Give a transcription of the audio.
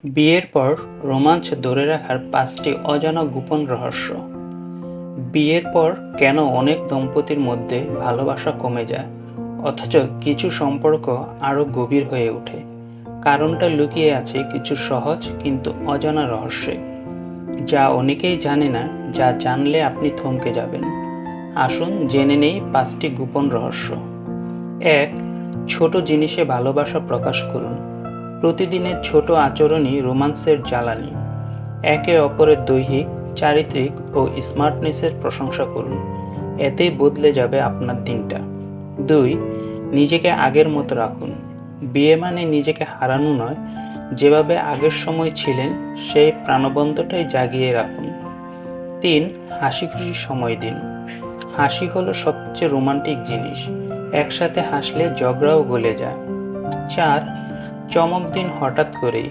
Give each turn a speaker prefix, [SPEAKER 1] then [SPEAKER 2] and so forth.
[SPEAKER 1] বিয়ের পর রোমাঞ্চ ধরে রাখার ৫টি অজানা গোপন রহস্য। বিয়ের পর কেন অনেক দম্পতির মধ্যে ভালোবাসা কমে যায়, অথচ কিছু সম্পর্ক আরও গভীর হয়ে ওঠে? কারণটা লুকিয়ে আছে কিছু সহজ কিন্তু অজানা রহস্যে, যা অনেকেই জানে না, যা জানলে আপনি থমকে যাবেন। আসুন জেনে নেই ৫টি গোপন রহস্য। ১. ছোট জিনিসে ভালোবাসা প্রকাশ করুন। প্রতিদিনের ছোট আচরণই রোমান্সের জ্বালানি। একে অপরের দৈহিক, চারিত্রিক ও স্মার্টনেসের প্রশংসা করুন। এতেই বদলে যাবে আপনার দিনটা। ২. নিজেকে আগের মতো রাখুন। বিয়ে মানে নিজেকে হারানো নয়, যেভাবে আগের সময় ছিলেন সেই প্রাণবন্তটাই জাগিয়ে রাখুন। ৩. হাসি খুশি সময় দিন। হাসি হলো সবচেয়ে রোমান্টিক জিনিস। একসাথে হাসলে ঝগড়াও গলে যায়। ৪. চমক দিন হঠাৎ করেই,